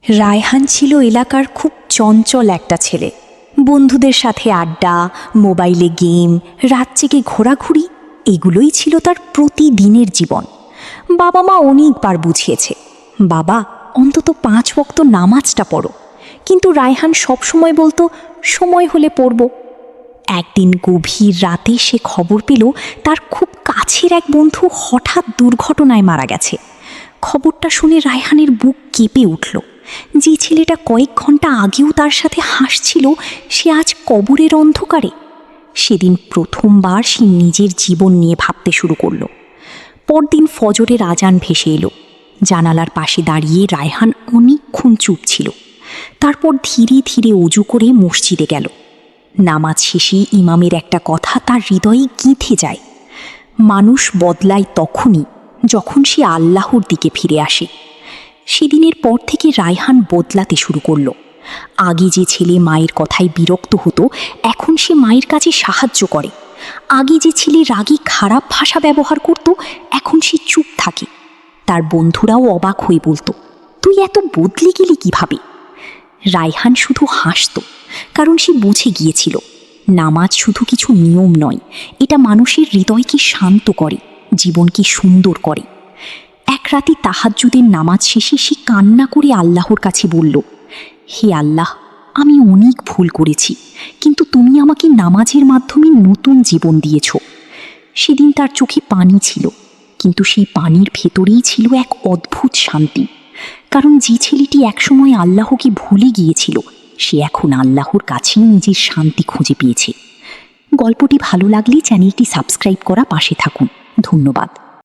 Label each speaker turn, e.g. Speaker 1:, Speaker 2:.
Speaker 1: রায়হান ছিল এলাকার খুব চঞ্চল একটা ছেলে। বন্ধুদের সাথে আড্ডা, মোবাইলে গেম, রাত জেগে ঘোরাঘুরি এগুলোই ছিল তার প্রতিদিনের জীবন। বাবা মা অনেকবার বুঝিয়েছে, বাবা অন্তত 5 ওয়াক্ত নামাজটা পড়ো, কিন্তু রায়হান সবসময় বলতো সময় হলে পড়ব। একদিন গভীর রাতে সে খবর পেল তার খুব কাছের এক বন্ধু হঠাৎ দুর্ঘটনায় মারা গেছে। খবরটা শুনে রায়হানের বুক কেঁপে উঠল। যে ছেলেটা কয়েক ঘন্টা আগেও তার সাথে হাসছিল, সে আজ কবরের অন্ধকারে। সেদিন প্রথমবার সে নিজের জীবন নিয়ে ভাবতে শুরু করল। পরদিন ফজরের আজান ভেসে এলো। জানালার পাশে দাঁড়িয়ে রায়হান অনেকক্ষণ চুপ ছিল। তারপর ধীরে ধীরে অজু করে মসজিদে গেল। নামাজ শেষে ইমামের একটা কথা তার হৃদয়ে গেঁথে যায়, মানুষ বদলায় তখনই যখন সে আল্লাহর দিকে ফিরে আসে। সেদিনের পর থেকে রায়হান বদলাতে শুরু করলো। আগে যে ছেলে মায়ের কথায় বিরক্ত হতো, এখন সে মায়ের কাছে সাহায্য করে। আগে যে ছেলে রাগে খারাপ ভাষা ব্যবহার করত, এখন সে চুপ থাকে। তার বন্ধুরাও অবাক হয়ে বলতো, তুই এত বদলে গেলি কিভাবে? রায়হান শুধু হাসত, কারণ সে বুঝে গিয়েছিল নামাজ শুধু কিছু নিয়ম নয়, এটা মানুষের হৃদয়কে শান্ত করে, জীবনকে সুন্দর করে। এক রাতে তাহাজ্জুদের নামাজ শেষে সে কান্না করে আল্লাহর কাছে বলল, হে আল্লাহ, আমি অনেক ভুল করেছি, কিন্তু তুমি আমাকে নামাজের মাধ্যমে নতুন জীবন দিয়েছ। সেদিন তার চোখে পানি ছিল, কিন্তু সেই পানির ভেতরেই ছিল এক অদ্ভুত শান্তি। কারণ যে ছেলেটি একসময় আল্লাহকে ভুলে গিয়েছিল, সে এখন আল্লাহর কাছেই নিজের শান্তি খুঁজে পেয়েছে। গল্পটি ভালো লাগলে চ্যানেলটি সাবস্ক্রাইব করা পাশে থাকুন। ধন্যবাদ।